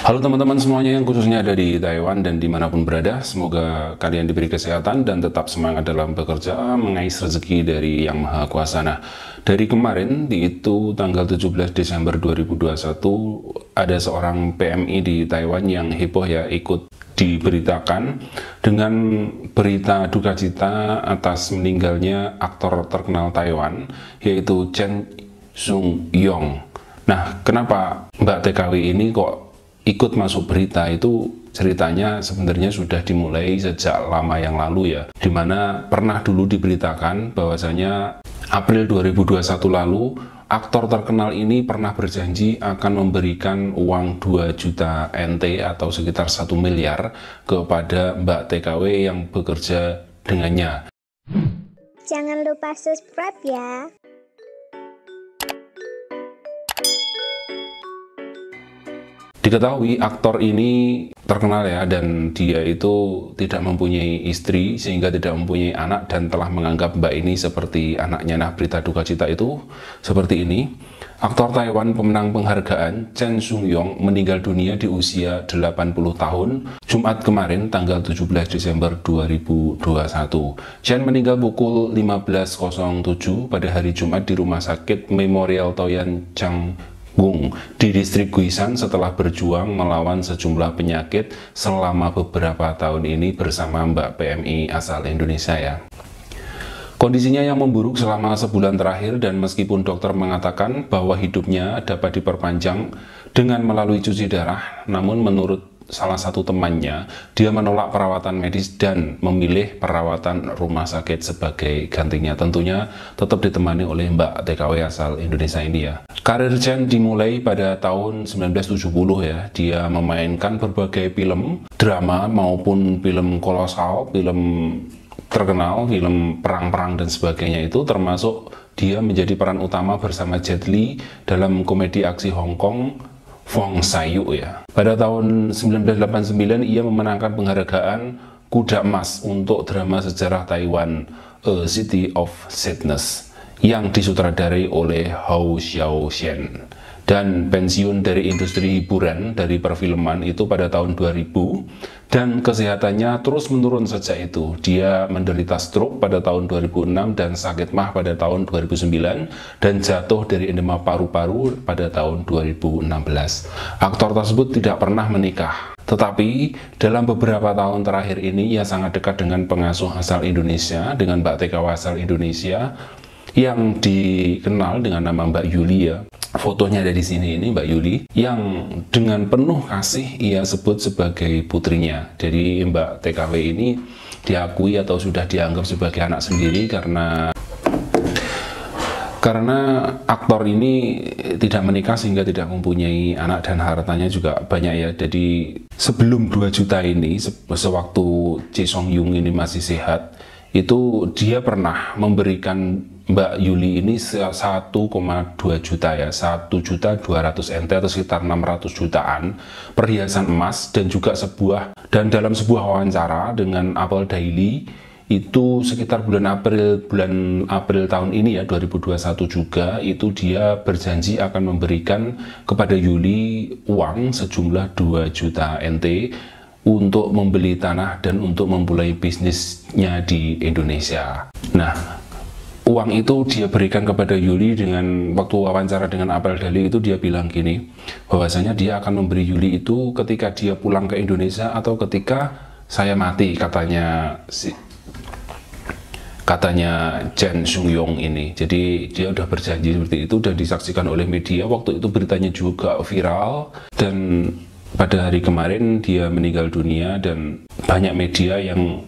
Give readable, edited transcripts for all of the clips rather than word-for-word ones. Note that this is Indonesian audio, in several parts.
Halo teman-teman semuanya yang khususnya ada di Taiwan dan dimanapun berada, semoga kalian diberi kesehatan dan tetap semangat dalam bekerja mengais rezeki dari Yang Maha Kuasa. Nah, dari kemarin, itu tanggal 17 Desember 2021, ada seorang PMI di Taiwan yang heboh ya, ikut diberitakan dengan berita duka cita atas meninggalnya aktor terkenal Taiwan, yaitu Chen Sung-yong. Nah, kenapa Mbak TKW ini kok ikut masuk berita? Itu ceritanya sebenarnya sudah dimulai sejak lama yang lalu ya, dimana pernah dulu diberitakan bahwasanya April 2021 lalu aktor terkenal ini pernah berjanji akan memberikan uang 2 juta NT atau sekitar 1 miliar kepada Mbak TKW yang bekerja dengannya. Jangan lupa subscribe ya. Diketahui aktor ini terkenal ya, dan dia itu tidak mempunyai istri sehingga tidak mempunyai anak dan telah menganggap Mbak ini seperti anaknya. Nah, berita duka cita itu seperti ini. Aktor Taiwan pemenang penghargaan Chen Sung-yong meninggal dunia di usia 80 tahun Jumat kemarin tanggal 17 Desember 2021. Chen meninggal pukul 15.07 pada hari Jumat di Rumah Sakit Memorial Toyan Chang di distrik Guishan setelah berjuang melawan sejumlah penyakit selama beberapa tahun ini bersama Mbak PMI asal Indonesia ya. Kondisinya yang memburuk selama sebulan terakhir, dan meskipun dokter mengatakan bahwa hidupnya dapat diperpanjang dengan melalui cuci darah, namun menurut salah satu temannya, dia menolak perawatan medis dan memilih perawatan rumah sakit sebagai gantinya. Tentunya tetap ditemani oleh Mbak TKW asal Indonesia ini ya. Karir Chen dimulai pada tahun 1970 ya. Dia memainkan berbagai film, drama maupun film kolosal, film terkenal, film perang-perang dan sebagainya itu, termasuk dia menjadi peran utama bersama Jet Li dalam komedi aksi Hong Kong Fong Sai-yu ya. Pada tahun 1989 ia memenangkan penghargaan Kuda Emas untuk drama sejarah Taiwan A City of Sadness yang disutradarai oleh Hou Xiaoxian, dan pensiun dari industri hiburan dari perfilman itu pada tahun 2000, dan kesehatannya terus menurun sejak itu. Dia menderita stroke pada tahun 2006 dan sakit MAH pada tahun 2009 dan jatuh dari edema paru-paru pada tahun 2016. Aktor tersebut tidak pernah menikah, tetapi dalam beberapa tahun terakhir ini ia sangat dekat dengan pengasuh asal Indonesia, dengan Mbak TKW asal Indonesia yang dikenal dengan nama Mbak Yuli ya. Fotonya ada di sini, ini Mbak Yuli, yang dengan penuh kasih ia sebut sebagai putrinya. Jadi Mbak TKW ini diakui atau sudah dianggap sebagai anak sendiri karena aktor ini tidak menikah sehingga tidak mempunyai anak, dan hartanya juga banyak ya. Jadi sebelum 2 juta ini, sewaktu Chen Sung-yong ini masih sehat, itu dia pernah memberikan Mbak Yuli ini 1,2 juta ya, 1.200.000 NT atau sekitar 600 jutaan perhiasan emas, dan juga dalam sebuah wawancara dengan Apple Daily itu sekitar bulan April tahun ini ya, 2021 juga, itu dia berjanji akan memberikan kepada Yuli uang sejumlah 2 juta NT untuk membeli tanah dan untuk memulai bisnisnya di Indonesia. Nah, uang itu dia berikan kepada Yuli. Dengan waktu wawancara dengan Apple Daily itu dia bilang gini, bahwasanya dia akan memberi Yuli itu ketika dia pulang ke Indonesia atau ketika saya mati, katanya Chen Sung-yong ini. Jadi dia udah berjanji seperti itu dan disaksikan oleh media. Waktu itu beritanya juga viral, dan pada hari kemarin dia meninggal dunia, dan banyak media yang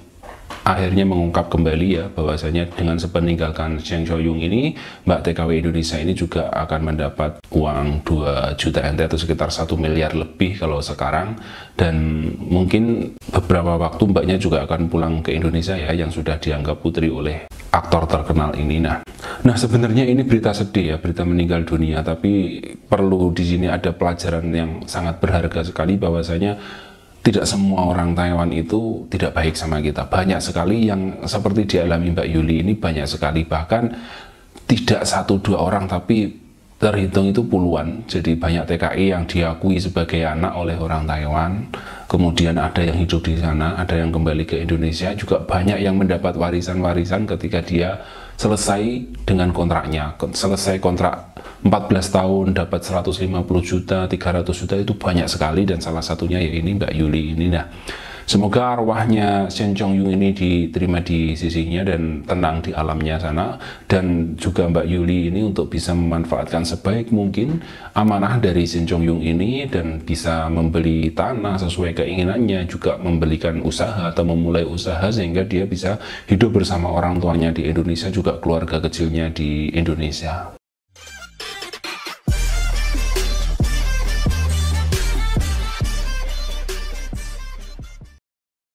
akhirnya mengungkap kembali ya, bahwasanya dengan sepeninggalkan Chen Sung-yong ini, Mbak TKW Indonesia ini juga akan mendapat uang 2 juta NT atau sekitar 1 miliar lebih kalau sekarang, dan mungkin beberapa waktu mbaknya juga akan pulang ke Indonesia ya, yang sudah dianggap putri oleh aktor terkenal ini. Nah sebenarnya ini berita sedih ya, berita meninggal dunia, tapi perlu di sini ada pelajaran yang sangat berharga sekali, bahwasanya tidak semua orang Taiwan itu tidak baik sama kita. Banyak sekali yang seperti dialami Mbak Yuli ini, banyak sekali, bahkan tidak 1-2 orang, tapi terhitung itu puluhan. Jadi banyak TKI yang diakui sebagai anak oleh orang Taiwan, kemudian ada yang hidup di sana, ada yang kembali ke Indonesia, juga banyak yang mendapat warisan-warisan ketika dia selesai dengan kontraknya. Selesai kontrak 14 tahun dapat 150 juta, 300 juta, itu banyak sekali, dan salah satunya ya ini Mbak Yuli ini. Nah, semoga arwahnya Shen Chongyun ini diterima di sisinya dan tenang di alamnya sana, dan juga Mbak Yuli ini untuk bisa memanfaatkan sebaik mungkin amanah dari Shen Chongyun ini dan bisa membeli tanah sesuai keinginannya, juga membelikan usaha atau memulai usaha sehingga dia bisa hidup bersama orang tuanya di Indonesia, juga keluarga kecilnya di Indonesia.